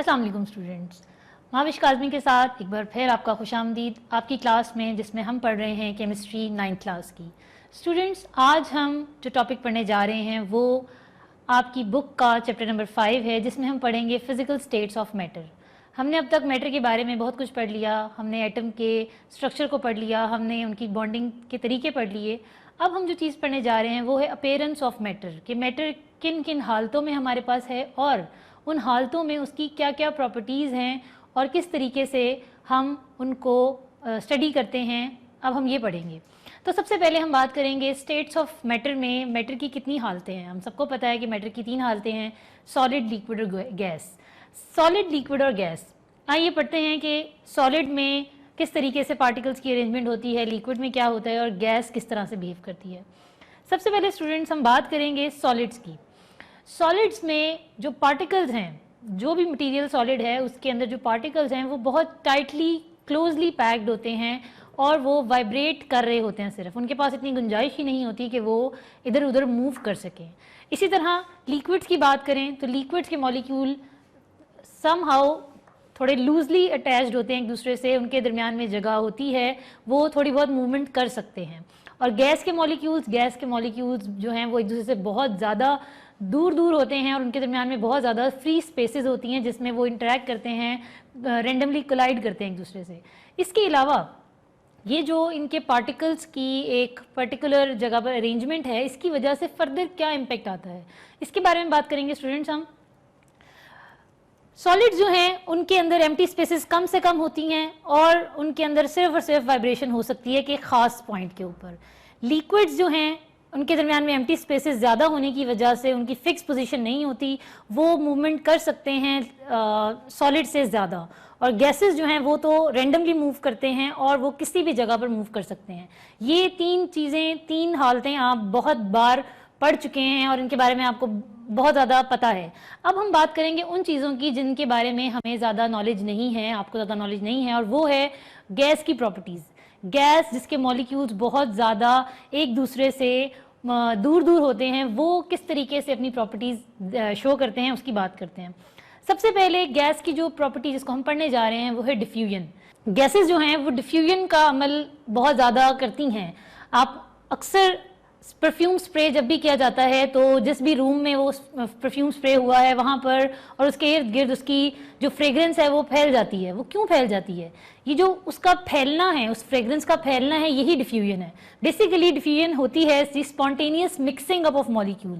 अस्सलाम वालेकुम स्टूडेंट्स, महाविश काज़मी के साथ एक बार फिर आपका खुशामदीद आपकी क्लास में, जिसमें हम पढ़ रहे हैं केमिस्ट्री 9th क्लास की। स्टूडेंट्स, आज हम जो टॉपिक पढ़ने जा रहे हैं वो आपकी बुक का चैप्टर नंबर 5 है, जिसमें हम पढ़ेंगे फिज़िकल स्टेट्स ऑफ मैटर। हमने अब तक मैटर के बारे में बहुत कुछ पढ़ लिया, हमने एटम के स्ट्रक्चर को पढ़ लिया, हमने उनकी बॉन्डिंग के तरीके पढ़ लिए। अब हम जो चीज़ पढ़ने जा रहे हैं वो है अपीयरेंस ऑफ मैटर, कि मैटर किन किन हालतों में हमारे पास है और उन हालतों में उसकी क्या क्या प्रॉपर्टीज़ हैं और किस तरीके से हम उनको स्टडी करते हैं। अब हम ये पढ़ेंगे। तो सबसे पहले हम बात करेंगे स्टेट्स ऑफ मैटर में मैटर की कितनी हालतें हैं। हम सबको पता है कि मैटर की 3 हालतें हैं, सॉलिड, लिक्विड और गैस। सॉलिड, लिक्विड और गैस। आइए पढ़ते हैं कि सॉलिड में किस तरीके से पार्टिकल्स की अरेंजमेंट होती है, लिक्विड में क्या होता है और गैस किस तरह से बिहेव करती है। सबसे पहले स्टूडेंट्स हम बात करेंगे सॉलिड्स की। सॉलिड्स में जो पार्टिकल्स हैं, जो भी मटेरियल सॉलिड है उसके अंदर जो पार्टिकल्स हैं वो बहुत टाइटली क्लोजली पैक्ड होते हैं और वो वाइब्रेट कर रहे होते हैं। सिर्फ उनके पास इतनी गुंजाइश ही नहीं होती कि वो इधर उधर मूव कर सकें। इसी तरह लिक्विड्स की बात करें तो लिक्विड्स के मॉलिक्यूल समहाउ थोड़े लूजली अटैच्ड होते हैं एक दूसरे से, उनके दरमियान में जगह होती है, वो थोड़ी बहुत मूवमेंट कर सकते हैं। और गैस के मॉलिक्यूल्स जो हैं वो एक दूसरे से बहुत ज़्यादा दूर दूर होते हैं और उनके दरमियान में बहुत ज़्यादा फ्री स्पेसेस होती हैं जिसमें वो इंटरेक्ट करते हैं, रेंडमली कोलाइड करते हैं एक दूसरे से। इसके अलावा ये जो इनके पार्टिकल्स की एक पर्टिकुलर जगह पर अरेंजमेंट है, इसकी वजह से फर्दर क्या इम्पेक्ट आता है, इसके बारे में बात करेंगे स्टूडेंट्स हम। सॉलिड्स जो हैं उनके अंदर एम्प्टी स्पेसेस कम से कम होती हैं और उनके अंदर सिर्फ और सिर्फ वाइब्रेशन हो सकती है कि ख़ास पॉइंट के ऊपर। लिक्विड्स जो हैं उनके दरमियान में एम्प्टी स्पेसेस ज़्यादा होने की वजह से उनकी फिक्स पोजीशन नहीं होती, वो मूवमेंट कर सकते हैं सॉलिड से ज़्यादा। और गैसेस जो हैं वो तो रेंडमली मूव करते हैं और वो किसी भी जगह पर मूव कर सकते हैं। ये 3 चीज़ें, 3 हालतें आप बहुत बार पढ़ चुके हैं और इनके बारे में आपको बहुत ज़्यादा पता है। अब हम बात करेंगे उन चीज़ों की जिनके बारे में हमें ज़्यादा नॉलेज नहीं है, आपको ज़्यादा नॉलेज नहीं है, और वो है गैस की प्रॉपर्टीज़। गैस जिसके मॉलिक्यूल्स बहुत ज़्यादा एक दूसरे से दूर दूर होते हैं, वो किस तरीके से अपनी प्रॉपर्टीज़ शो करते हैं उसकी बात करते हैं। सबसे पहले गैस की जो प्रॉपर्टी जिसको हम पढ़ने जा रहे हैं वो है डिफ्यूजन। गैसेस जो हैं वो डिफ्यूजन का अमल बहुत ज़्यादा करती हैं। आप अक्सर परफ्यूम स्प्रे जब भी किया जाता है तो जिस भी रूम में वो परफ्यूम स्प्रे हुआ है वहाँ पर और उसके इर्द गिर्द उसकी जो फ्रेग्रेंस है वो फैल जाती है। वो क्यों फैल जाती है? ये जो उसका फैलना है, उस फ्रेग्रेंस का फैलना है, यही डिफ्यूजन है। बेसिकली डिफ्यूजन होती है spontaneous mixing up of molecule.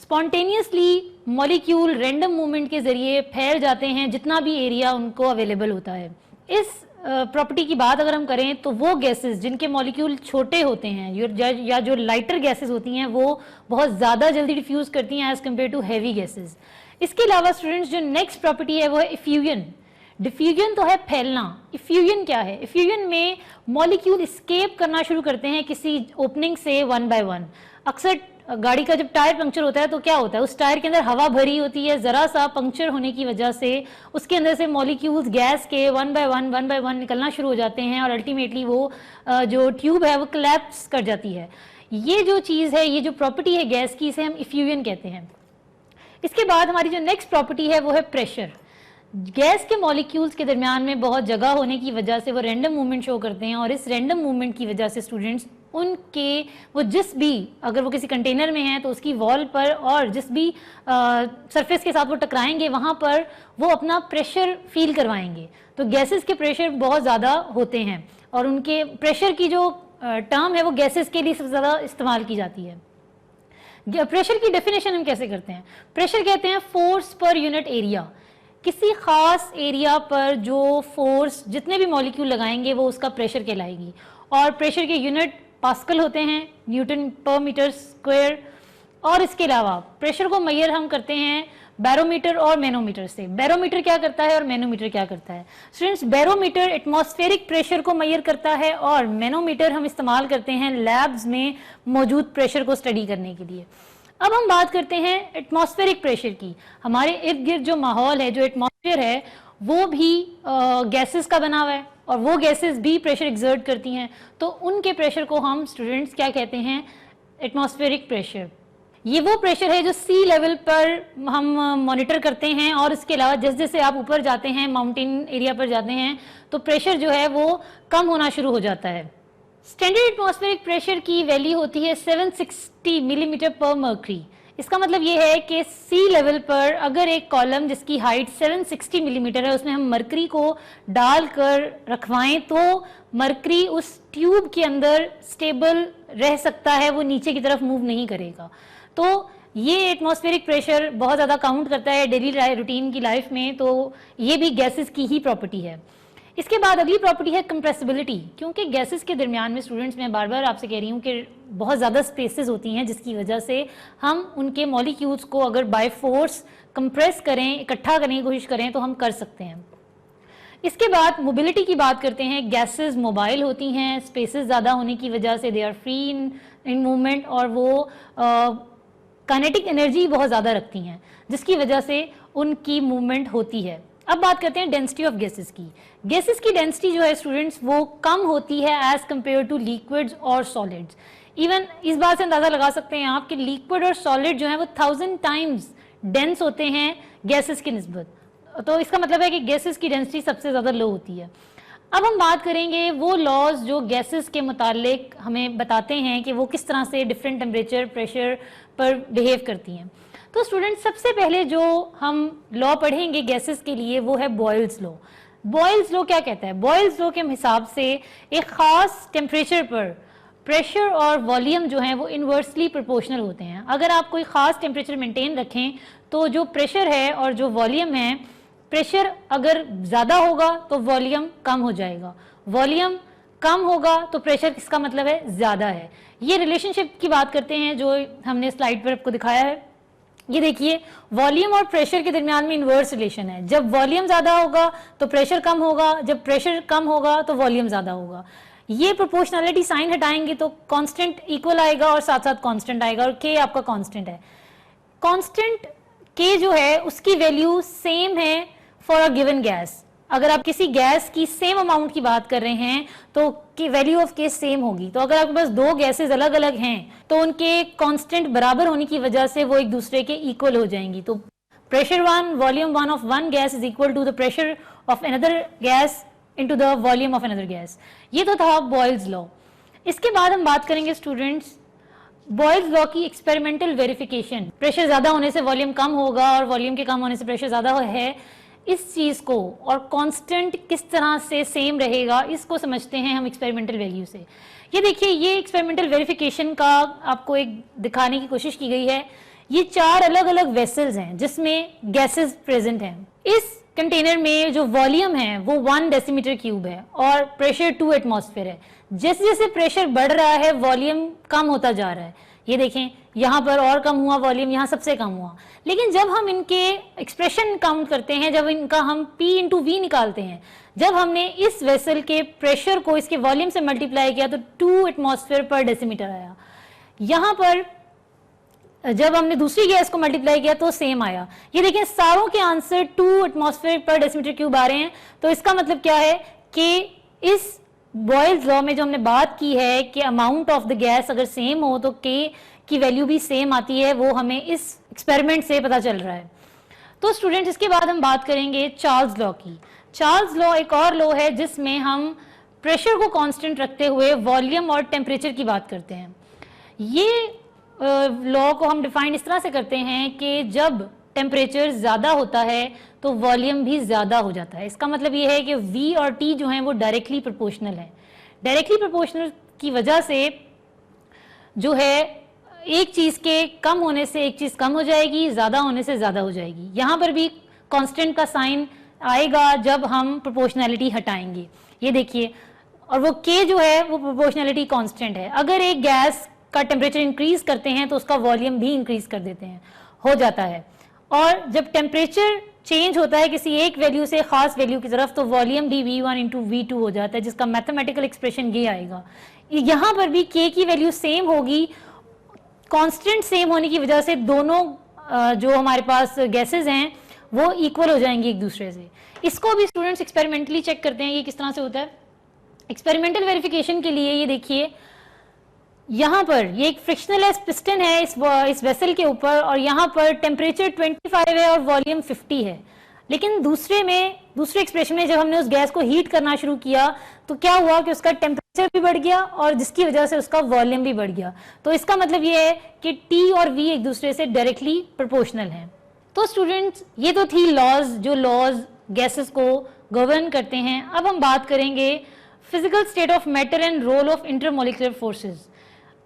Spontaneously molecule random movement के जरिए फैल जाते हैं जितना भी एरिया उनको अवेलेबल होता है। इस प्रॉपर्टी की बात अगर हम करें तो वो गैसेस जिनके मॉलिक्यूल छोटे होते हैं या जो लाइटर गैसेस होती हैं वो बहुत ज़्यादा जल्दी डिफ्यूज़ करती हैं as compare to heavy gases. इसके अलावा स्टूडेंट्स जो नेक्स्ट प्रॉपर्टी है वो है इफ्यूजन। डिफ्यूजन तो है फैलना, इफ्यूजन क्या है? इफ्यूजन में मॉलिक्यूल स्केप करना शुरू करते हैं किसी ओपनिंग से वन बाय वन। अक्सर गाड़ी का जब टायर पंक्चर होता है तो क्या होता है, उस टायर के अंदर हवा भरी होती है, ज़रा सा पंक्चर होने की वजह से उसके अंदर से मॉलिक्यूल्स गैस के वन बाय वन निकलना शुरू हो जाते हैं और अल्टीमेटली वो जो ट्यूब है वो कोलैप्स कर जाती है। ये जो चीज़ है, ये जो प्रॉपर्टी है गैस की, इसे हम इफ्यूजन कहते हैं। इसके बाद हमारी जो नेक्स्ट प्रॉपर्टी है वो है प्रेशर। गैस के मॉलिक्यूल्स के दरमियान में बहुत जगह होने की वजह से वो रैंडम मूवमेंट शो करते हैं और इस रैंडम मूवमेंट की वजह से स्टूडेंट्स उनके वो जिस भी, अगर वो किसी कंटेनर में है तो उसकी वॉल पर और जिस भी सरफेस के साथ वो टकराएंगे वहाँ पर वो अपना प्रेशर फील करवाएंगे। तो गैसेस के प्रेशर बहुत ज़्यादा होते हैं और उनके प्रेशर की जो टर्म है वो गैसेस के लिए सबसे ज़्यादा इस्तेमाल की जाती है। प्रेशर की डेफिनेशन हम कैसे करते हैं? प्रेशर कहते हैं फोर्स पर यूनिट एरिया। किसी खास एरिया पर जो फोर्स जितने भी मॉलिक्यूल लगाएंगे वो उसका प्रेशर कहलाएगी। और प्रेशर के यूनिट पास्कल होते हैं, न्यूटन पर मीटर स्क्वायर। और इसके अलावा प्रेशर को मेजर हम करते हैं बैरोमीटर और मैनोमीटर से। बैरोमीटर क्या करता है और मैनोमीटर क्या करता है? स्टूडेंट्स, बैरोमीटर एटमॉस्फेरिक प्रेशर को मेजर करता है और मैनोमीटर हम इस्तेमाल करते हैं लैब्स में मौजूद प्रेशर को स्टडी करने के लिए। अब हम बात करते हैं एटमॉस्फेरिक प्रेशर की। हमारे इर्द गिर्द जो माहौल है, जो एटमॉस्फेयर है, वो भी गैसेस का बना हुआ है और वो गैसेस भी प्रेशर एक्सर्ट करती हैं। तो उनके प्रेशर को हम स्टूडेंट्स क्या कहते हैं? Atmospheric pressure. ये वो प्रेशर है जो सी लेवल पर हम मॉनिटर करते हैं, और इसके अलावा जैसे जैसे आप ऊपर जाते हैं, माउंटेन एरिया पर जाते हैं, तो प्रेशर जो है वो कम होना शुरू हो जाता है। स्टैंडर्ड एटमॉस्फेरिक प्रेशर की वैल्यू होती है 760 मिलीमीटर पर मर्करी। इसका मतलब ये है कि सी लेवल पर अगर एक कॉलम जिसकी हाइट 760 मिलीमीटर है उसमें हम मरकरी को डालकर रखवाएं तो मरकरी उस ट्यूब के अंदर स्टेबल रह सकता है, वो नीचे की तरफ मूव नहीं करेगा। तो ये एटमॉस्फेरिक प्रेशर बहुत ज़्यादा काउंट करता है डेली रूटीन की लाइफ में, तो ये भी गैसेस की ही प्रॉपर्टी है। इसके बाद अगली प्रॉपर्टी है कंप्रेसिबिलिटी। क्योंकि गैसेस के दरमियान में स्टूडेंट्स, मैं बार बार आपसे कह रही हूँ कि बहुत ज़्यादा स्पेसेस होती हैं, जिसकी वजह से हम उनके मॉलिक्यूल्स को अगर बाय फोर्स कंप्रेस करें, इकट्ठा करने की कोशिश करें तो हम कर सकते हैं। इसके बाद मोबिलिटी की बात करते हैं। गैसेस मोबाइल होती हैं, स्पेसेस ज़्यादा होने की वजह से they are free in movement, और वो काइनेटिक एनर्जी बहुत ज़्यादा रखती हैं, जिसकी वजह से उनकी मूवमेंट होती है। अब बात करते हैं डेंसिटी ऑफ गैसेस की। गैसेस की डेंसिटी जो है स्टूडेंट्स वो कम होती है एज कंपेयर टू लिक्विड्स और सॉलिड्स। इवन इस बात से अंदाजा लगा सकते हैं आप कि लिक्विड और सॉलिड जो है वो 1000 टाइम्स डेंस होते हैं गैसेस की निस्बत। तो इसका मतलब है कि गैसेस की डेंसिटी सबसे ज़्यादा लो होती है। अब हम बात करेंगे वो लॉज जो गैसेस के मुतालिक हमें बताते हैं कि वो किस तरह से डिफरेंट टेम्परेचर प्रेशर पर बिहेव करती हैं। तो स्टूडेंट सबसे पहले जो हम लॉ पढ़ेंगे गैसेस के लिए वो है बॉयल्स लॉ। बॉयल्स लॉ क्या कहता है? बॉयल्स लॉ के हिसाब से एक ख़ास टेम्परेचर पर प्रेशर और वॉल्यूम जो है वो इन्वर्सली प्रोपोर्शनल होते हैं। अगर आप कोई ख़ास टेम्परेचर मेंटेन रखें तो जो प्रेशर है और जो वॉल्यूम है, प्रेशर अगर ज़्यादा होगा तो वॉल्यूम कम हो जाएगा, वॉल्यूम कम होगा तो प्रेशर किसका मतलब है ज़्यादा है। ये रिलेशनशिप की बात करते हैं जो हमने स्लाइड पर आपको दिखाया है। ये देखिए, वॉल्यूम और प्रेशर के दरमियान में इन्वर्स रिलेशन है। जब वॉल्यूम ज़्यादा होगा तो प्रेशर कम होगा, जब प्रेशर कम होगा तो वॉल्यूम ज़्यादा होगा। ये प्रोपोर्शनलिटी साइन हटाएंगे तो कांस्टेंट इक्वल आएगा और साथ साथ कांस्टेंट आएगा, और के आपका कांस्टेंट है। कांस्टेंट के जो है उसकी वैल्यू सेम है फॉर अ गिवन गैस। अगर आप किसी गैस की सेम अमाउंट की बात कर रहे हैं तो की वैल्यू ऑफ के सेम होगी। तो अगर आपके पास दो गैसेस अलग अलग हैं तो उनके कांस्टेंट बराबर होने की वजह से वो एक दूसरे के इक्वल हो जाएंगी। तो pressure one, volume one of one gas is equal to the pressure of another gas into the volume of another gas. ये तो था बॉयल्स लॉ। इसके बाद हम बात करेंगे स्टूडेंट्स बॉयल्स लॉ की एक्सपेरिमेंटल वेरिफिकेशन। प्रेशर ज्यादा होने से वॉल्यूम कम होगा और वॉल्यूम के कम होने से प्रेशर ज्यादा है, इस चीज को और कांस्टेंट किस तरह से सेम रहेगा इसको समझते हैं हम एक्सपेरिमेंटल वैल्यू से। ये देखिए, ये एक्सपेरिमेंटल वेरिफिकेशन का आपको एक दिखाने की कोशिश की गई है। ये 4 अलग अलग वेसल्स हैं जिसमें गैसेस प्रेजेंट हैं। इस कंटेनर में जो वॉल्यूम है वो 1 डेसीमीटर क्यूब है और प्रेशर 2 एटमॉस्फेयर है। जैसे जैसे प्रेशर बढ़ रहा है वॉल्यूम कम होता जा रहा है। ये देखें, यहाँ पर और कम हुआ वॉल्यूम, यहाँ सबसे कम हुआ। लेकिन जब हम इनके एक्सप्रेशन काउंट करते हैं, जब इनका हम P इंटू V निकालते हैं, जब हमने इस वेसल के प्रेशर को इसके वॉल्यूम से मल्टीप्लाई किया तो 2 एटमॉस्फेयर पर डेसीमीटर आया। यहाँ पर जब हमने दूसरी गैस को मल्टीप्लाई किया तो सेम आया। ये देखें, सारों के आंसर 2 एटमॉस्फेयर पर डेसीमीटर क्यूब आ रहे हैं। तो इसका मतलब क्या है कि इस बॉयल्स लॉ में जो हमने बात की है कि अमाउंट ऑफ द गैस अगर सेम हो तो के की वैल्यू भी सेम आती है, वो हमें इस एक्सपेरिमेंट से पता चल रहा है। तो स्टूडेंट्स, इसके बाद हम बात करेंगे चार्ल्स लॉ की। चार्ल्स लॉ एक और लॉ है जिसमें हम प्रेशर को कांस्टेंट रखते हुए वॉल्यूम और टेम्परेचर की बात करते हैं। ये लॉ को हम डिफाइन इस तरह से करते हैं कि जब टेम्परेचर ज़्यादा होता है तो वॉल्यूम भी ज़्यादा हो जाता है। इसका मतलब ये है कि V और T जो हैं वो डायरेक्टली प्रोपोर्शनल है। डायरेक्टली प्रोपोर्शनल की वजह से जो है एक चीज़ के कम होने से एक चीज़ कम हो जाएगी, ज़्यादा होने से ज़्यादा हो जाएगी। यहाँ पर भी कांस्टेंट का साइन आएगा जब हम प्रोपोर्शनैलिटी हटाएंगे। ये देखिए, और वो K जो है वो प्रोपोर्शनैलिटी कांस्टेंट है। अगर एक गैस का टेम्परेचर इंक्रीज करते हैं तो उसका वॉल्यूम भी इंक्रीज कर देते हैं, हो जाता है। और जब टेम्परेचर चेंज होता है किसी एक वैल्यू से खास वैल्यू की तरफ तो वॉल्यूम भी V1 इंटू V2 हो जाता है, जिसका मैथमेटिकल एक्सप्रेशन ये आएगा। यहाँ पर भी K की वैल्यू सेम होगी, कांस्टेंट सेम होने की वजह से दोनों जो हमारे पास गैसेस हैं वो इक्वल हो जाएंगी एक दूसरे से। इसको भी स्टूडेंट्स एक्सपेरिमेंटली चेक करते हैं ये किस तरह से होता है। एक्सपेरिमेंटल वेरिफिकेशन के लिए ये देखिए, यहाँ पर ये एक फ्रिक्शनलेस पिस्टन है इस वेसल के ऊपर, और यहाँ पर टेम्परेचर 25 है और वॉल्यूम 50 है। लेकिन दूसरे एक्सप्रेशन में जब हमने उस गैस को हीट करना शुरू किया तो क्या हुआ कि उसका टेम्परेचर भी बढ़ गया और जिसकी वजह से उसका वॉल्यूम भी बढ़ गया। तो इसका मतलब ये है कि T और V एक दूसरे से डायरेक्टली प्रोपोर्शनल हैं। तो स्टूडेंट्स, ये तो थी जो लॉज गैसेस को गवर्न करते हैं। अब हम बात करेंगे physical state of matter and role of intermolecular forces.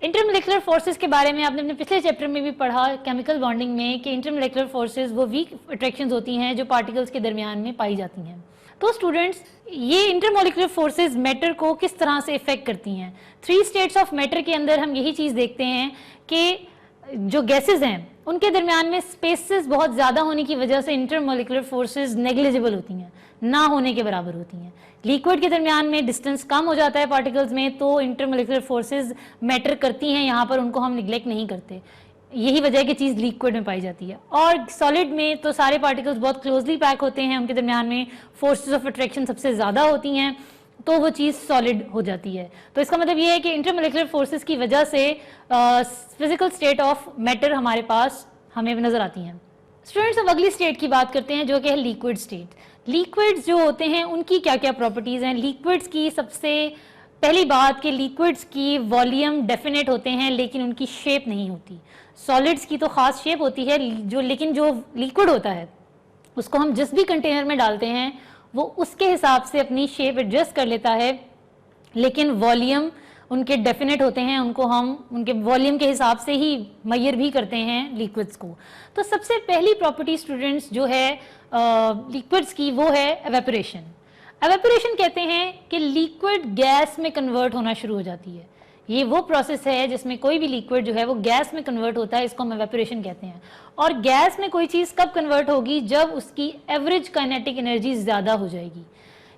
Intermolecular forces के बारे में आपने अपने पिछले चैप्टर में भी पढ़ा केमिकल बॉन्डिंग में कि इंटरमोलिकुलर फोर्सेस वो वीक अट्रैक्शंस होती हैं जो पार्टिकल्स के दरमियान में पाई जाती हैं। तो स्टूडेंट्स, ये इंटरमोलिकुलर फोर्सेस मैटर को किस तरह से इफेक्ट करती हैं। 3 स्टेट्स ऑफ मैटर के अंदर हम यही चीज़ देखते हैं कि जो गैसेज हैं उनके दरमियान में स्पेसेस बहुत ज़्यादा होने की वजह से इंटरमोलिकुलर फोर्सेस नेग्लिजिबल होती हैं, ना होने के बराबर होती हैं। लिक्विड के दरमियान में डिस्टेंस कम हो जाता है पार्टिकल्स में, तो इंटरमोलिकुलर फोर्सेस मैटर करती हैं यहाँ पर, उनको हम निगलेक्ट नहीं करते। यही वजह है कि चीज़ लिक्विड में पाई जाती है। और सॉलिड में तो सारे पार्टिकल्स बहुत क्लोजली पैक होते हैं, उनके दरमियान में फोर्सेस ऑफ अट्रैक्शन सबसे ज़्यादा होती हैं, तो वो चीज़ सॉलिड हो जाती है। तो इसका मतलब ये है कि इंटरमोलिकुलर फोर्सेस की वजह से फिजिकल स्टेट ऑफ मैटर हमारे पास हमें नज़र आती हैं। स्टूडेंट्स, अब अगली स्टेट की बात करते हैं जो कि है लिक्विड स्टेट। लिक्विड्स जो होते हैं उनकी क्या क्या प्रॉपर्टीज़ हैं। लिक्विड्स की सबसे पहली बात कि लिक्विड्स की वॉल्यूम डेफिनेट होते हैं लेकिन उनकी शेप नहीं होती। सॉलिड्स की तो ख़ास शेप होती है, लेकिन जो लिक्विड होता है उसको हम जिस भी कंटेनर में डालते हैं वो उसके हिसाब से अपनी शेप एडजस्ट कर लेता है, लेकिन वॉल्यूम उनके डेफिनेट होते हैं, उनको हम उनके वॉल्यूम के हिसाब से ही मेजर भी करते हैं लिक्विड्स को। तो सबसे पहली प्रॉपर्टी स्टूडेंट्स जो है लिक्विड्स की वो है एवेपोरेशन। एवेपोरेशन कहते हैं कि लिक्विड गैस में कन्वर्ट होना शुरू हो जाती है। ये वो प्रोसेस है जिसमें कोई भी लिक्विड जो है वो गैस में कन्वर्ट होता है, इसको हम एवेपोरेशन कहते हैं। और गैस में कोई चीज़ कब कन्वर्ट होगी, जब उसकी एवरेज काइनेटिक एनर्जी ज़्यादा हो जाएगी।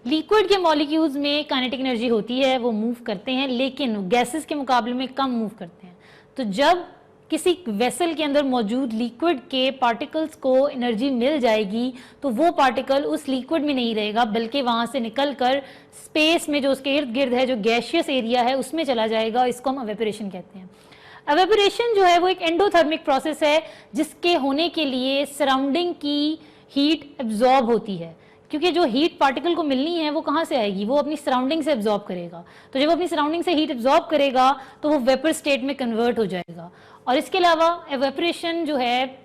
लिक्विड के मॉलिक्यूल्स में काइनेटिक एनर्जी होती है, वो मूव करते हैं, लेकिन गैसेस के मुकाबले में कम मूव करते हैं। तो जब किसी वेसल के अंदर मौजूद लिक्विड के पार्टिकल्स को एनर्जी मिल जाएगी तो वो पार्टिकल उस लिक्विड में नहीं रहेगा, बल्कि वहाँ से निकलकर स्पेस में जो उसके इर्द गिर्द है, जो गैशियस एरिया है, उसमें चला जाएगा। इसको हम एवेपोरेशन कहते हैं। एवेपोरेशन जो है वो एक एंडोथर्मिक प्रोसेस है जिसके होने के लिए सराउंडिंग की हीट एब्जॉर्ब होती है, क्योंकि जो हीट पार्टिकल को मिलनी है वो कहाँ से आएगी, वो अपनी सराउंडिंग से एब्जॉर्ब करेगा। तो जब अपनी सराउंडिंग से हीट एब्जॉर्ब करेगा तो वो वेपर स्टेट में कन्वर्ट हो जाएगा। और इसके अलावा एवेपोरेशन जो है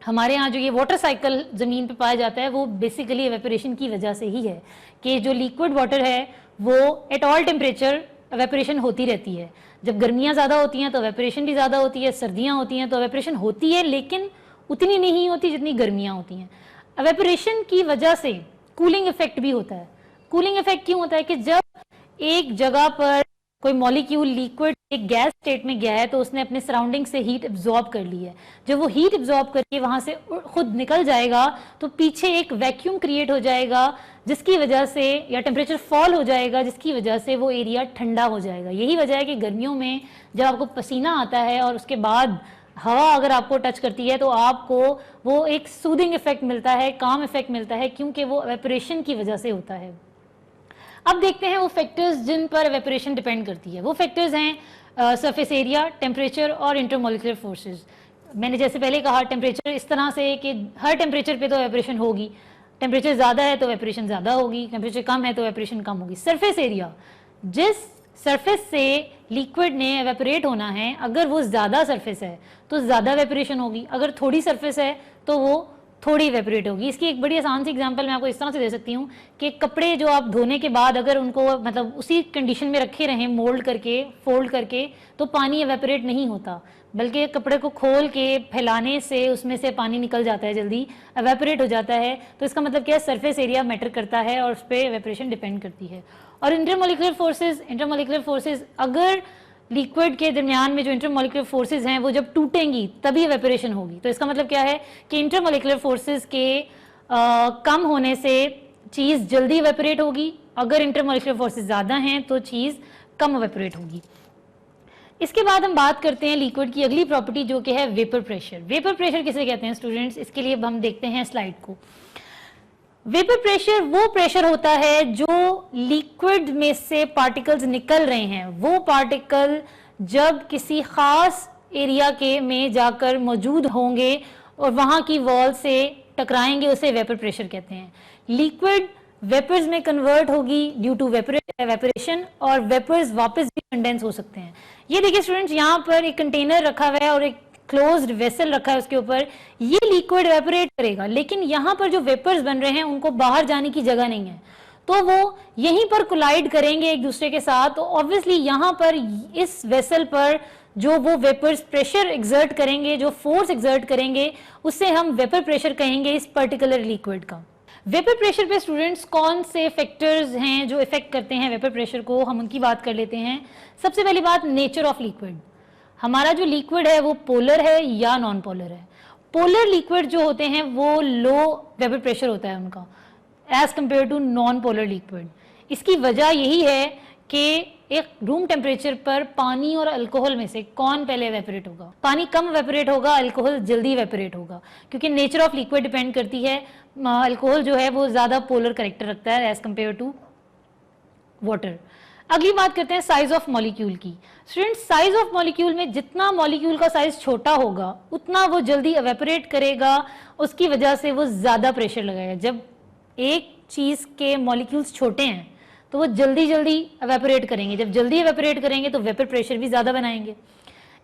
हमारे यहाँ जो ये वाटर साइकिल ज़मीन पे पाया जाता है वो बेसिकली एवेपोरेशन की वजह से ही है कि जो लिक्विड वाटर है वो एट ऑल टेम्परेचर एवेपोरेशन होती रहती है। जब गर्मियाँ ज़्यादा होती हैं तो एवेपोरेशन भी ज़्यादा होती है, सर्दियाँ होती हैं तो एवेपोरेशन होती है लेकिन उतनी नहीं होती जितनी गर्मियाँ होती हैं। एवेपोरेशन की वजह से कूलिंग इफेक्ट भी होता है। कूलिंग इफेक्ट क्यों होता है कि जब एक जगह पर कोई मॉलिक्यूल लिक्विड एक गैस स्टेट में गया है तो उसने अपने सराउंडिंग से हीट एब्जॉर्ब कर ली है। जब वो हीट एब्जॉर्ब करके वहाँ से खुद निकल जाएगा तो पीछे एक वैक्यूम क्रिएट हो जाएगा जिसकी वजह से, या टेम्परेचर फॉल हो जाएगा जिसकी वजह से वो एरिया ठंडा हो जाएगा। यही वजह है कि गर्मियों में जब आपको पसीना आता है और उसके बाद हवा अगर आपको टच करती है तो आपको वो एक सूदिंग इफेक्ट मिलता है, काम इफेक्ट मिलता है, क्योंकि वो एवेपोरेशन की वजह से होता है। अब देखते हैं वो फैक्टर्स जिन पर एवेपोरेशन डिपेंड करती है। वो फैक्टर्स हैं सरफेस एरिया, टेम्परेचर और इंटरमोलिकुलर फोर्सेस। मैंने जैसे पहले कहा टेम्परेचर इस तरह से कि हर टेम्परेचर पे तो एवेपोरेशन होगी, टेम्परेचर ज़्यादा है तो एवेपोरेशन ज़्यादा होगी, टेम्परेचर कम है तो एवेपोरेशन कम होगी। सरफेस एरिया, जिस सरफेस से लिक्विड ने एवेपोरेट होना है, अगर वो ज़्यादा सरफेस है तो ज़्यादा एवेपोरेशन होगी, अगर थोड़ी सरफेस है तो वो थोड़ी एवेपोरेट होगी। इसकी एक बड़ी आसान सी एग्जांपल मैं आपको इस तरह से दे सकती हूँ कि कपड़े जो आप धोने के बाद अगर उनको मतलब उसी कंडीशन में रखे रहें मोल्ड करके, फोल्ड करके, तो पानी एवेपोरेट नहीं होता, बल्कि कपड़े को खोल के फैलाने से उसमें से पानी निकल जाता है, जल्दी एवेपोरेट हो जाता है। तो इसका मतलब क्या है, सरफेस एरिया मैटर करता है और उस पर एवेपोरेशन डिपेंड करती है। और इंटरमोलिकुलर फोर्सेज अगर लिक्विड के दरमियान में जो इंटरमोलिकुलर फोर्सेज हैं वो जब टूटेंगी तभी एवेपोरेशन होगी। तो इसका मतलब क्या है कि इंटरमोलिकुलर फोर्सेज के कम होने से चीज़ जल्दी एवेपोरेट होगी, अगर इंटरमोलिकुलर फोर्सेज ज़्यादा हैं तो चीज़ कम एवेपोरेट होगी। इसके बाद हम बात करते हैं लिक्विड की अगली प्रॉपर्टी जो कि है वेपर प्रेशर। वेपर प्रेशर किसे कहते हैं स्टूडेंट्स, इसके लिए हम देखते हैं स्लाइड को। वेपर प्रेशर वो प्रेशर होता है जो लिक्विड में से पार्टिकल्स निकल रहे हैं, वो पार्टिकल जब किसी खास एरिया के में जाकर मौजूद होंगे और वहाँ की वॉल से टकराएंगे, उसे वेपर प्रेशर कहते हैं। लिक्विड वेपर्स में कन्वर्ट होगी ड्यू टू वेपोरेशन, और वेपर्स वापस भी कंडेंस हो सकते हैं। ये देखिए स्टूडेंट्स, यहाँ पर एक कंटेनर रखा हुआ है और एक क्लोज्ड वेसल रखा है उसके ऊपर। ये लिक्विड वेपोरेट करेगा, लेकिन यहाँ पर जो वेपर्स बन रहे हैं उनको बाहर जाने की जगह नहीं है, तो वो यहीं पर कोलाइड करेंगे एक दूसरे के साथ। तो ऑब्वियसली यहाँ पर इस वेसल पर जो वो वेपर्स प्रेशर एक्सर्ट करेंगे, जो फोर्स एक्सर्ट करेंगे, उससे हम वेपर प्रेशर कहेंगे इस पर्टिकुलर लिक्विड का। वेपर प्रेशर पे स्टूडेंट्स कौन से फैक्टर्स हैं जो इफेक्ट करते हैं वेपर प्रेशर को, हम उनकी बात कर लेते हैं। सबसे पहली बात, नेचर ऑफ लिक्विड। हमारा जो लिक्विड है वो पोलर है या नॉन पोलर है। पोलर लिक्विड जो होते हैं वो लो वेपर प्रेशर होता है उनका as compare to non polar liquid. इसकी वजह यही है कि एक रूम टेम्परेचर पर पानी और अल्कोहल में से कौन पहले वेपोरेट होगा। पानी कम वेपोरेट होगा, अल्कोहल जल्दी वेपोरेट होगा, क्योंकि नेचर ऑफ लिक्विड डिपेंड करती है। अल्कोहल जो है वो ज्यादा पोलर कैरेक्टर रखता है एज कंपेयर टू वाटर। अगली बात करते हैं साइज ऑफ मॉलिक्यूल की। स्टूडेंट्स, साइज ऑफ मॉलिक्यूल में जितना मॉलिक्यूल का साइज छोटा होगा उतना वो जल्दी एवेपोरेट करेगा, उसकी वजह से वो ज्यादा प्रेशर लगाएगा। जब एक चीज के मॉलिक्यूल्स छोटे हैं तो वो जल्दी जल्दी एवेपोरेट करेंगे, जब जल्दी एवेपोरेट करेंगे तो वेपर प्रेशर भी ज्यादा बनाएंगे।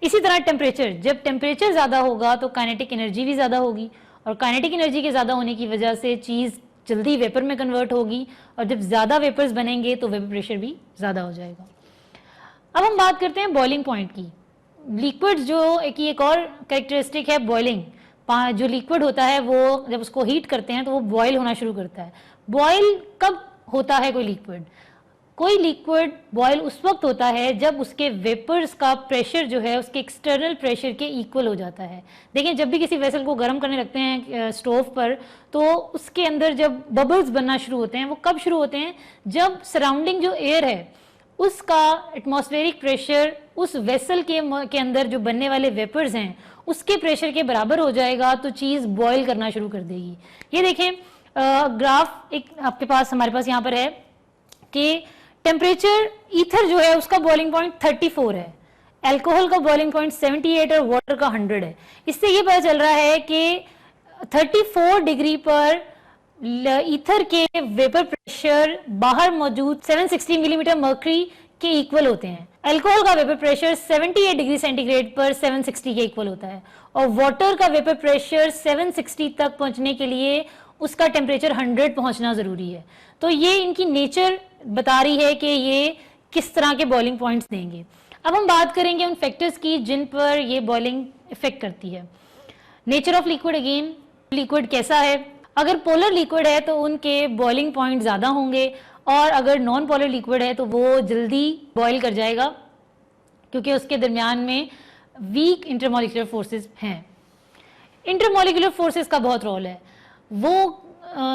इसी तरह टेम्परेचर, जब टेम्परेचर ज्यादा होगा तो काइनेटिक एनर्जी भी ज्यादा होगी, और काइनेटिक एनर्जी के ज्यादा होने की वजह से चीज जल्दी वेपर में कन्वर्ट होगी, और जब ज्यादा वेपर्स बनेंगे तो वेपर प्रेशर भी ज्यादा हो जाएगा। अब हम बात करते हैं बॉइलिंग पॉइंट की। लिक्विड जो एक और कैरेक्टरिस्टिक है बॉइलिंग। जो लिक्विड होता है वो जब उसको हीट करते हैं तो वो बॉयल होना शुरू करता है। बॉयल कब होता है कोई लिक्विड? कोई लिक्विड बॉयल उस वक्त होता है जब उसके वेपर्स का प्रेशर जो है उसके एक्सटर्नल प्रेशर के इक्वल हो जाता है। देखिए, जब भी किसी वेसल को गर्म करने लगते हैं स्टोव पर, तो उसके अंदर जब बबल्स बनना शुरू होते हैं, वो कब शुरू होते हैं? जब सराउंडिंग जो एयर है उसका एटमॉस्फेरिक प्रेशर उस वेसल के अंदर जो बनने वाले वेपर्स हैं उसके प्रेशर के बराबर हो जाएगा, तो चीज़ बॉयल करना शुरू कर देगी। ये देखें ग्राफ एक आपके पास, हमारे पास यहाँ पर है कि टेम्परेचर ईथर जो है उसका बॉइलिंग पॉइंट 34 है, अल्कोहल का बॉइलिंग पॉइंट 78 और वाटर का 100 है। इससे ये पता चल रहा है कि 34 डिग्री पर ईथर के वेपर प्रेशर बाहर मौजूद 760 मिलीमीटर मर्करी के इक्वल होते हैं। अल्कोहल का वेपर प्रेशर 78 डिग्री सेंटीग्रेड पर 760 के इक्वल होता है, और वाटर का वेपर प्रेशर 760 तक पहुंचने के लिए उसका टेम्परेचर 100 पहुंचना जरूरी है। तो ये इनकी नेचर बता रही है कि ये किस तरह के बॉइलिंग पॉइंट्स देंगे। अब हम बात करेंगे उन फैक्टर्स की जिन पर ये बॉइलिंग इफेक्ट करती है। Nature of liquid, again liquid कैसा है। अगर पोलर लिक्विड है तो उनके बॉइलिंग पॉइंट ज़्यादा होंगे, और अगर नॉन पोलर लिक्विड है तो वो जल्दी बॉयल कर जाएगा, क्योंकि उसके दरमियान में वीक इंटरमॉलिक्यूलर फोर्सेस हैं। इंटरमॉलिक्यूलर फोर्सेस का बहुत रोल है। वो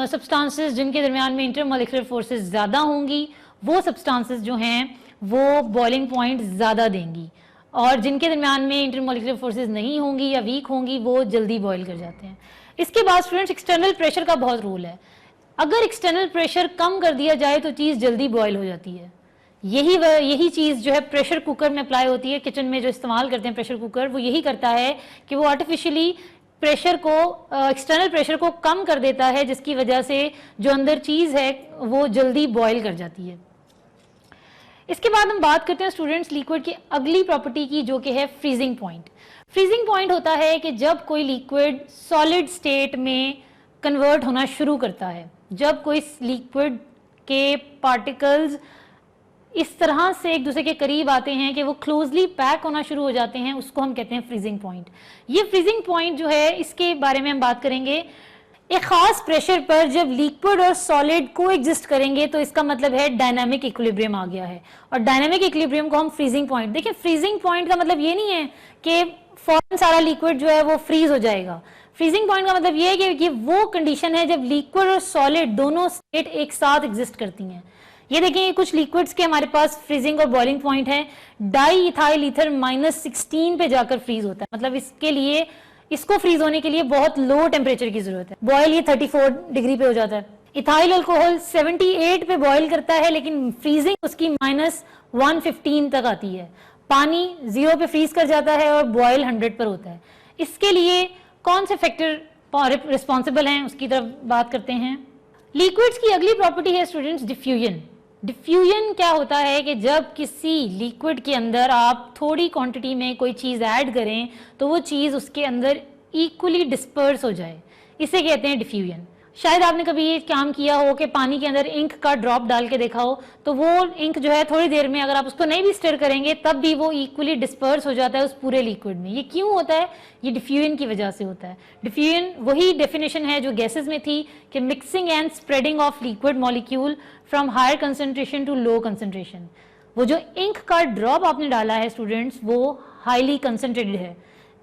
सब्सटेंसेस जिनके दरमियान में इंटरमॉलिक्यूलर फोर्सेस ज़्यादा होंगी, वो सब्सटेंसेस जो हैं वो बॉइलिंग पॉइंट ज़्यादा देंगी, और जिनके दरमियान में इंटरमॉलिक्यूलर फोर्सेस नहीं होंगी या वीक होंगी वो जल्दी बॉयल कर जाते हैं। इसके बाद स्टूडेंट्स, एक्सटर्नल प्रेशर का बहुत रोल है। अगर एक्सटर्नल प्रेशर कम कर दिया जाए तो चीज़ जल्दी बॉयल हो जाती है। यही चीज़ जो है प्रेशर कुकर में अप्लाई होती है। किचन में जो इस्तेमाल करते हैं प्रेशर कुकर, वो यही करता है कि वो आर्टिफिशियली प्रेशर को, एक्सटर्नल प्रेशर को कम कर देता है, जिसकी वजह से जो अंदर चीज़ है वो जल्दी बॉयल कर जाती है। इसके बाद हम बात करते हैं स्टूडेंट्स लिक्विड की अगली प्रॉपर्टी की, जो कि है फ्रीजिंग पॉइंट। फ्रीजिंग पॉइंट होता है कि जब कोई लिक्विड सॉलिड स्टेट में कन्वर्ट होना शुरू करता है, जब कोई लिक्विड के पार्टिकल्स इस तरह से एक दूसरे के करीब आते हैं कि वो क्लोजली पैक होना शुरू हो जाते हैं, उसको हम कहते हैं फ्रीजिंग पॉइंट। ये फ्रीजिंग पॉइंट जो है इसके बारे में हम बात करेंगे। एक खास प्रेशर पर जब लिक्विड और सॉलिड को एग्जिस्ट करेंगे तो इसका मतलब है डायनामिक इक्विलिब्रियम आ गया है, और डायनामिक इक्विलिब्रियम को हम फ्रीजिंग पॉइंट। देखिए, फ्रीजिंग पॉइंट का मतलब ये नहीं है कि फौरन सारा लिक्विड जो है वो फ्रीज हो जाएगा। फ्रीजिंग पॉइंट का मतलब ये है कि ये वो कंडीशन है जब लिक्विड और सॉलिड दोनों स्टेट एक साथ एग्जिस्ट करती हैं। ये देखिए, कुछ लिक्विड्स के हमारे पास फ्रीजिंग और बॉइलिंग पॉइंट है। डाई इथाइल ईथर -16 पे जाकर फ्रीज होता है, मतलब इसके लिए, इसको फ्रीज होने के लिए बहुत लो टेम्परेचर की जरूरत है। बॉयल ये 34 डिग्री पे हो जाता है। इथाइल अल्कोहल 78 पे बॉयल करता है, लेकिन फ्रीजिंग उसकी -115 तक आती है। पानी 0 पे फ्रीज कर जाता है और बॉयल 100 पर होता है। इसके लिए कौन से फैक्टर रिस्पॉन्सिबल हैं उसकी तरफ बात करते हैं। लिक्विड्स की अगली प्रॉपर्टी है स्टूडेंट्स डिफ्यूजन। डिफ्यूजन क्या होता है कि जब किसी लिक्विड के अंदर आप थोड़ी क्वांटिटी में कोई चीज़ ऐड करें तो वो चीज़ उसके अंदर इक्वली डिस्पर्स हो जाए, इसे कहते हैं डिफ्यूजन। शायद आपने कभी ये काम किया हो कि पानी के अंदर इंक का ड्रॉप डाल के देखा हो, तो वो इंक जो है थोड़ी देर में अगर आप उसको नहीं भी स्टर करेंगे तब भी वो इक्वली डिस्पर्स हो जाता है उस पूरे लिक्विड में। ये क्यों होता है? ये डिफ्यूजन की वजह से होता है। डिफ्यूजन वही डेफिनेशन है जो गैसेस में थी कि mixing and spreading of liquid molecule from higher concentration to low concentration. वो जो इंक का ड्रॉप आपने डाला है स्टूडेंट्स वो हाईली कंसंट्रेटेड है,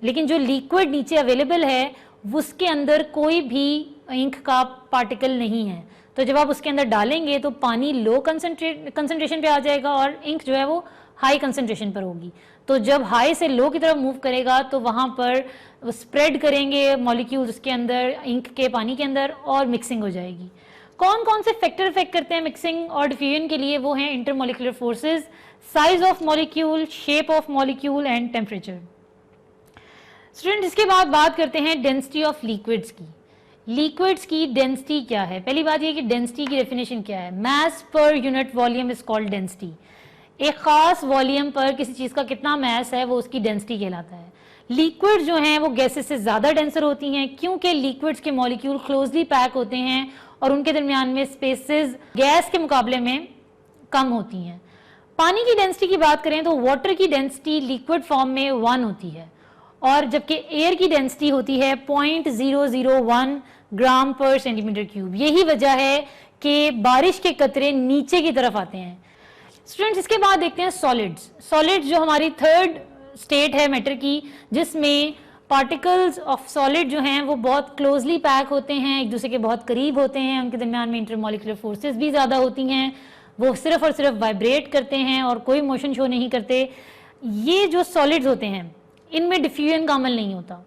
लेकिन जो लिक्विड नीचे अवेलेबल है उसके अंदर कोई भी इंक का पार्टिकल नहीं है। तो जब आप उसके अंदर डालेंगे तो पानी लो कंसंट्रेशन पे आ जाएगा और इंक जो है वो हाई कंसंट्रेशन पर होगी। तो जब हाई से लो की तरफ मूव करेगा तो वहाँ पर स्प्रेड करेंगे मॉलिक्यूल्स उसके अंदर, इंक के पानी के अंदर, और मिक्सिंग हो जाएगी। कौन कौन से फैक्टर इफेक्ट करते हैं मिक्सिंग और डिफ्यूजन के लिए? वो हैं intermolecular forces, size of molecule, shape of molecule and temperature. Student इसके बाद बात करते हैं डेंसिटी ऑफ लिक्विड्स की। लिक्विड्स की डेंसिटी क्या है? पहली बात ये कि डेंसिटी की डेफिनेशन क्या है। Mass per unit volume is called density. एक खास वॉल्यूम पर किसी चीज का कितना मैस है वो उसकी डेंसिटी कहलाता है। लिक्विड जो हैं वो गैसेस से ज्यादा डेंसर होती हैं क्योंकि लिक्विड्स के मॉलिक्यूल क्लोजली पैक होते हैं और उनके दरमियान में स्पेसेस गैस के मुकाबले में कम होती हैं। पानी की डेंसिटी की बात करें तो वाटर की डेंसिटी लिक्विड फॉर्म में 1 होती है और जबकि एयर की डेंसिटी होती है 0.001 ग्राम पर सेंटीमीटर क्यूब। यही वजह है कि बारिश के कतरे नीचे की तरफ आते हैं। स्टूडेंट्स इसके बाद देखते हैं सॉलिड्स। सॉलिड्स जो हमारी थर्ड स्टेट है मैटर की, जिसमें पार्टिकल्स ऑफ सॉलिड जो हैं वो बहुत क्लोजली पैक होते हैं, एक दूसरे के बहुत करीब होते हैं, उनके दरमियान में इंटरमॉलिक्यूलर फोर्सेस भी ज़्यादा होती हैं, वो सिर्फ और सिर्फ वाइब्रेट करते हैं और कोई मोशन शो नहीं करते। ये जो सॉलिड्स होते हैं इनमें डिफ्यूजन का अमल नहीं होता।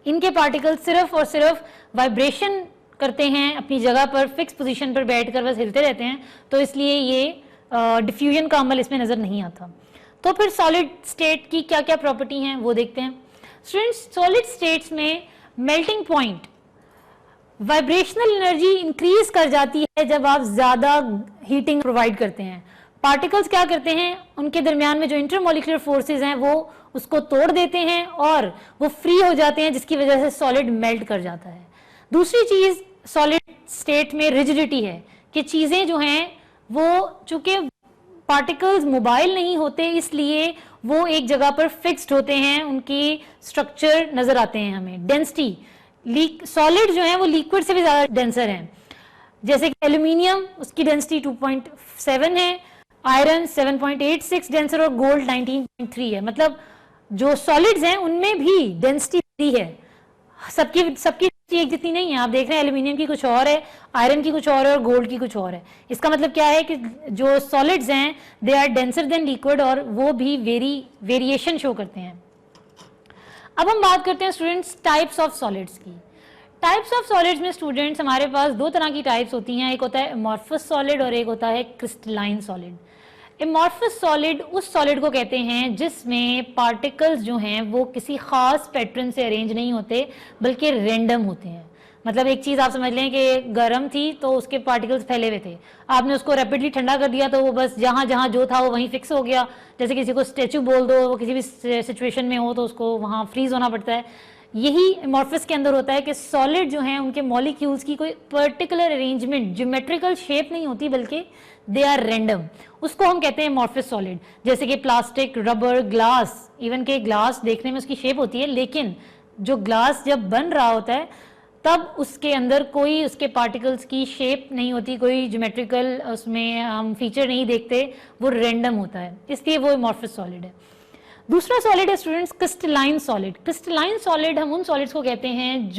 इनके पार्टिकल्स सिर्फ और सिर्फ वाइब्रेशन करते हैं, अपनी जगह पर फिक्स पोजीशन पर बैठकर बस हिलते रहते हैं, तो इसलिए ये डिफ्यूजन का अमल इसमें नज़र नहीं आता। तो फिर सॉलिड स्टेट की क्या क्या प्रॉपर्टी हैं वो देखते हैं। स्टूडेंट्स सॉलिड स्टेट्स में melting point, vibrational energy increase कर जाती है जब आप ज़्यादा हीटिंग प्रोवाइड करते हैं। पार्टिकल्स क्या करते हैं, उनके दरमियान में जो इंटरमॉलिक्यूलर फोर्सेज हैं वो उसको तोड़ देते हैं और वो फ्री हो जाते हैं, जिसकी वजह से सॉलिड मेल्ट कर जाता है। दूसरी चीज़ सॉलिड स्टेट में रिजिडिटी है कि चीज़ें जो हैं वो चूंकि पार्टिकल्स मोबाइल नहीं होते इसलिए वो एक जगह पर फिक्स्ड होते हैं, उनकी स्ट्रक्चर नजर आते हैं हमें। डेंसिटी सॉलिड जो है वो लिक्विड से भी ज़्यादा डेंसर हैं, जैसे कि एल्यूमिनियम उसकी डेंसिटी 2.7 है, आयरन 7.86 डेंसर और गोल्ड 19.3 है। मतलब जो सॉलिड्स हैं उनमें भी डेंसिटी है, सबकी एक जितनी नहीं है। आप देख रहे हैं एल्यूमिनियम की कुछ और है, आयरन की कुछ और है और गोल्ड की कुछ और है। इसका मतलब क्या है कि जो सॉलिड्स हैं they are denser than liquid और वो भी वेरिएशन शो करते हैं। अब हम बात करते हैं स्टूडेंट्स टाइप्स ऑफ सॉलिड्स की। टाइप्स ऑफ सॉलिड्स में स्टूडेंट्स हमारे पास दो तरह की टाइप्स होती हैं, एक होता है एमॉर्फस सॉलिड और एक होता है क्रिस्टलाइन सॉलिड। एमॉर्फस सॉलिड उस सॉलिड को कहते हैं जिसमें पार्टिकल्स जो हैं वो किसी खास पैटर्न से अरेंज नहीं होते बल्कि रैंडम होते हैं। मतलब एक चीज़ आप समझ लें कि गर्म थी तो उसके पार्टिकल्स फैले हुए थे, आपने उसको रैपिडली ठंडा कर दिया तो वो बस जहाँ जहाँ जो था वो वहीं फिक्स हो गया। जैसे किसी को स्टैचू बोल दो, वो किसी भी सिचुएशन में हो तो उसको वहाँ फ्रीज होना पड़ता है। यही एमॉर्फस के अंदर होता है कि सॉलिड जो हैं उनके मॉलिक्यूल्स की कोई पर्टिकुलर अरेंजमेंट, ज्योमेट्रिकल शेप नहीं होती बल्कि दे आर रैंडम। उसको हम कहते हैं एमॉर्फस सॉलिड। जैसे कि प्लास्टिक, रबर, ग्लास, इवन के ग्लास देखने में उसकी शेप होती है लेकिन जो ग्लास जब बन रहा होता है तब उसके अंदर कोई उसके पार्टिकल्स की शेप नहीं होती, कोई ज्योमेट्रिकल उसमें हम फीचर नहीं देखते, वो रैंडम होता है, इसलिए वो एमॉर्फस सॉलिड है। दूसरा सॉलिड है students crystalline solid. Crystalline solid हम उन सॉलिड्स को कहते हैं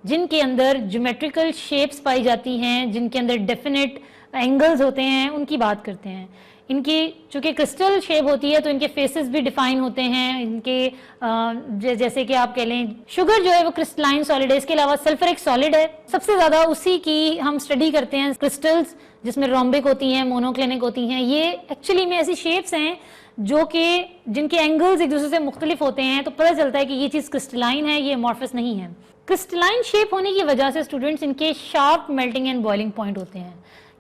जिनके अंदर ज्योमेट्रिकल शेप्स पाई जाती हैं, जिनके अंदर डेफिनेट एंगल्स होते हैं, उनकी बात करते हैं। इनकी चूंकि क्रिस्टल शेप होती है तो इनके फेसेस भी डिफाइन होते हैं, इनके जैसे कि आप कह लें शुगर जो है वो क्रिस्टलाइन सॉलिड है, इसके अलावा सल्फर एक सॉलिड है, सबसे ज़्यादा उसी की हम स्टडी करते हैं क्रिस्टल्स जिसमें रोम्बिक होती हैं, मोनोक्लिनिक होती हैं। ये एक्चुअली में ऐसी शेप्स हैं जो कि जिनके एंगल्स एक दूसरे से मुख्तलिफ होते हैं, तो पता चलता है कि ये चीज़ क्रिस्टलाइन है, ये अमॉर्फस नहीं है। क्रिस्टलाइन शेप होने की वजह से स्टूडेंट्स इनके sharp melting and boiling point होते हैं।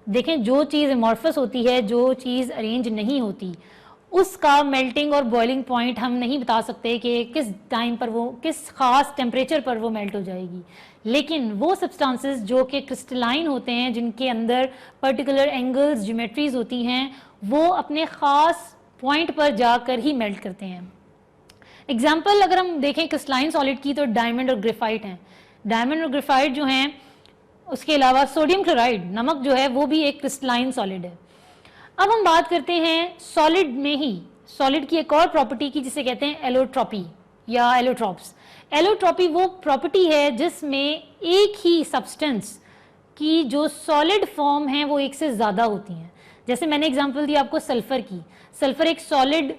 देखें, जो चीज़ अमॉर्फस होती है, जो चीज़ अरेंज नहीं होती, उसका मेल्टिंग और बॉइलिंग पॉइंट हम नहीं बता सकते कि किस टाइम पर वो, किस खास टेम्परेचर पर वो मेल्ट हो जाएगी। लेकिन वो सब्सटेंसेस जो कि क्रिस्टलाइन होते हैं, जिनके अंदर पर्टिकुलर एंगल्स, ज्योमेट्रीज होती हैं, वो अपने ख़ास पॉइंट पर जाकर ही मेल्ट करते हैं। एग्जाम्पल अगर हम देखें क्रिस्टलाइन सॉलिड की, तो डायमंड और ग्रेफाइट हैं। डायमंड और ग्रेफाइट जो हैं, उसके अलावा सोडियम क्लोराइड नमक जो है वो भी एक क्रिस्टलाइन सॉलिड है। अब हम बात करते हैं सॉलिड में ही सॉलिड की एक और प्रॉपर्टी की, जिसे कहते हैं एलोट्रॉपी या एलोट्रॉप्स। एलोट्रॉपी वो प्रॉपर्टी है जिसमें एक ही सब्सटेंस की जो सॉलिड फॉर्म है वो एक से ज़्यादा होती हैं। जैसे मैंने एग्जांपल दी आपको सल्फ़र की। सल्फ़र एक सॉलिड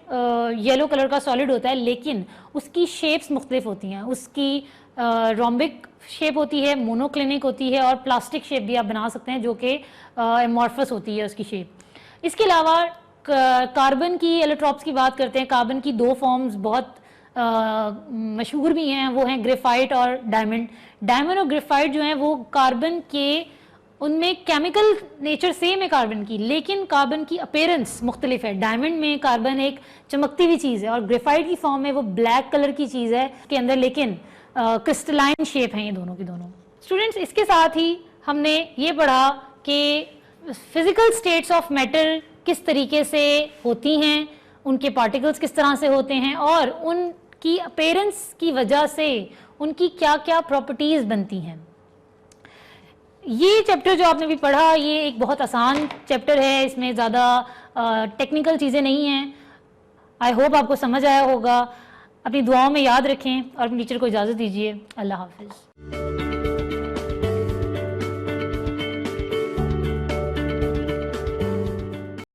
येलो कलर का सॉलिड होता है, लेकिन उसकी शेप्स मुख्तलिफ होती हैं। उसकी रोम्बिक शेप होती है, मोनोक्लिनिक होती है, और प्लास्टिक शेप भी आप बना सकते हैं जो कि एमॉर्फस होती है उसकी शेप। इसके अलावा कार्बन की एलोट्रॉप्स की बात करते हैं। कार्बन की दो फॉर्म्स बहुत मशहूर भी हैं, वो हैं ग्रेफाइट और डायमंड। डायमंड और ग्रेफाइट जो हैं वो कार्बन के, उनमें केमिकल नेचर सेम है कार्बन की, लेकिन कार्बन की अपीयरेंस मुख्तलिफ है। डायमंड में कार्बन एक चमकती हुई चीज़ है और ग्रेफाइट की फॉर्म में वो ब्लैक कलर की चीज़ है के अंदर, लेकिन क्रिस्टलाइन शेप हैं ये दोनों की दोनों। स्टूडेंट्स, इसके साथ ही हमने ये पढ़ा कि फिजिकल स्टेट्स ऑफ मैटर किस तरीके से होती हैं, उनके पार्टिकल्स किस तरह से होते हैं, और उनकी अपीयरेंस की वजह से उनकी क्या क्या प्रॉपर्टीज़ बनती हैं। ये चैप्टर जो आपने भी पढ़ा, ये एक बहुत आसान चैप्टर है, इसमें ज़्यादा टेक्निकल चीज़ें नहीं हैं। आई होप आपको समझ आया होगा। अपनी दुआओं में याद रखें और अपने टीचर को इजाज़त दीजिए। अल्लाह हाफिज़।